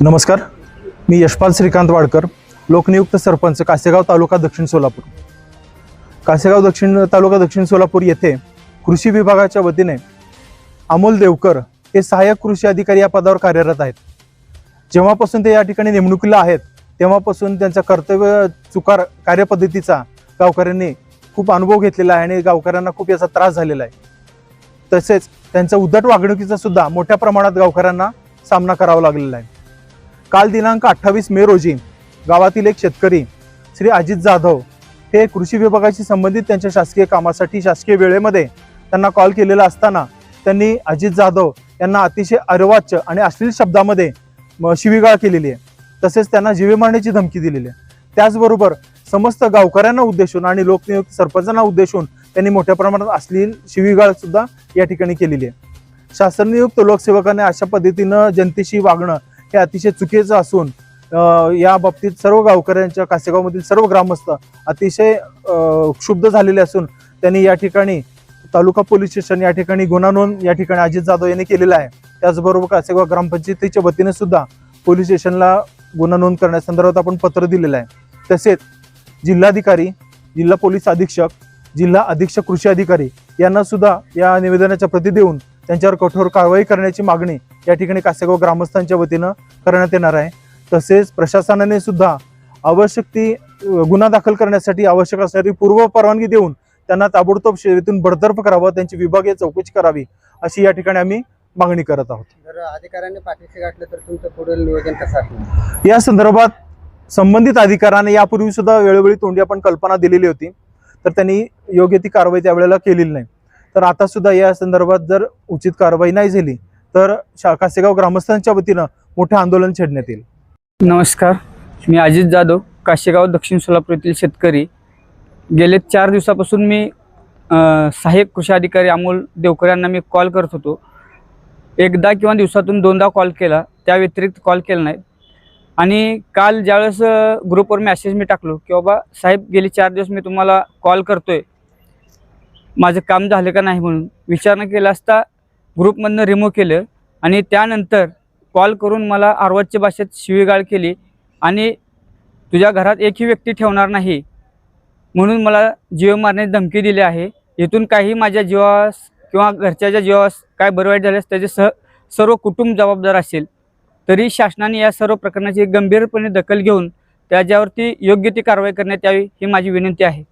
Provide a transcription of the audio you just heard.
नमस्कार, मी यशपाल श्रीकांत वाडकर, लोकनियुक्त सरपंच कासेगाव तालुका दक्षिण सोलापूर। कासेगाव तालुका दक्षिण सोलापूर येथे कृषी विभागाच्या वतीने अमोल देवकर हे सहाय्यक कृषी अधिकारी या पदावर कार्यरत आहेत। जेव्हापासून ते या ठिकाणी नेमणुकीला आहेत तेव्हापासून त्यांच्या कर्तव्य चुकार कार्यपद्धतीचा गावकऱ्यांनी खूप अनुभव घेतलेला आहे आणि गावकऱ्यांना खूप याचा त्रास झालेला आहे। तसेच त्यांच्या उद्धट वागणुकीचा सुद्धा मोठ्या प्रमाणात गावकऱ्यांना सामना करावा लागलेला आहे। काल दिनांक 28 मे रोजी गावातील एक शेतकरी श्री अजित जाधव हे कृषी विभागाशी संबंधित त्यांच्या शासकीय कामासाठी शासकीय वेळेमध्ये त्यांना कॉल केलेला असताना त्यांनी अजित जाधव यांना अतिशय अर्वाच्य आणि अश्लील शब्दामध्ये शिवीगाळ केलेली आहे। तसेच त्यांना जीवे मारण्याची धमकी दिलेली आहे। त्याचबरोबर समस्त गावकऱ्यांना उद्देशून आणि लोकनियुक्त सरपंचांना उद्देशून त्यांनी मोठ्या प्रमाणात अश्लील शिवीगाळ सुद्धा या ठिकाणी केलेली आहे। शासन नियुक्त लोकसेवकाने अशा पद्धतीनं जनतेशी वागणं हे अतिशय चुकीचं असून या बाबतीत सर्व गावकऱ्यांच्या कासेगावमधील सर्व ग्रामस्थ अतिशय क्षुब्ध झालेले असून त्यांनी या ठिकाणी तालुका पोलीस स्टेशन या ठिकाणी गुन्हा नोंद या ठिकाणी अजित जाधव यांनी केलेला आहे। त्याचबरोबर कासेगाव ग्रामपंचायतीच्या वतीने सुद्धा पोलीस स्टेशनला गुन्हा नोंद करण्यासंदर्भात आपण पत्र दिलेलं आहे। तसेच जिल्हाधिकारी, जिल्हा पोलीस अधीक्षक, जिल्हा अधीक्षक कृषी अधिकारी यांना सुद्धा या निवेदनाच्या प्रती देऊन त्यांच्यावर कठोर कारवाई करण्याची मागणी या ठिकाणी कासेगाव ग्रामस्थांच्या वतीनं करण्यात येणार आहे। तसेच प्रशासनाने सुद्धा आवश्यक ती गुन्हा दाखल करण्यासाठी आवश्यक असणारी पूर्व परवानगी देऊन त्यांना ताबडतोब सेवेतून बडतर्फ करावं, त्यांची विभागीय चौकशी करावी अशी या ठिकाणी आम्ही मागणी करत आहोत। जर अधिकाऱ्यांनी पाठीशी गाठलं तर तुमचं पुढील नियोजन कसं असणार? या संदर्भात संबंधित अधिकाऱ्याने यापूर्वी सुद्धा वेळोवेळी तोंडी आपण कल्पना दिलेली होती, तर त्यांनी योग्य ती कारवाई त्यावेळेला केलेली नाही। तर आता सुद्धा या संदर्भात जर उचित कारवाई नाही झाली तर कासेगाव ग्रामस्थांच्या वतीनं मोठे आंदोलन छेडण्यात येईल। नमस्कार, मी अजित जाधव, काशेगाव दक्षिण सोलापूर येथील शेतकरी। गेले 4 दिवसापासून मी सहाय्यक कृषी अधिकारी अमोल देवकर यांना मी कॉल करत होतो। एकदा किंवा दिवसातून 2दा कॉल केला, त्या व्यतिरिक्त कॉल केला नाही। आणि काल ज्यावेळेस ग्रुपवर मेसेज मी टाकलो की बाबा साहेब गेली 4 दिवस मी तुम्हाला कॉल करतोय, माझं काम झालं का नाही म्हणून विचारणा केला असता ग्रुपमधनं रिमूव्ह केलं आणि त्यानंतर कॉल करून मला अर्वाच्य भाषेत शिवीगाळ केली आणि तुझ्या घरात एकही व्यक्ती ठेवणार नाही म्हणून मला जीव मारण्याची धमकी दिली आहे। इथून काही माझ्या जीवास किंवा घरच्याच्या जीवास काय बरं वाईट झाल्यास त्याचे सर्व कुटुंब जबाबदार असेल। तरी शासनाने या सर्व प्रकरणाची गंभीरपणे दखल घेऊन त्याच्यावरती योग्य ती कारवाई करण्यात यावी ही माझी विनंती आहे।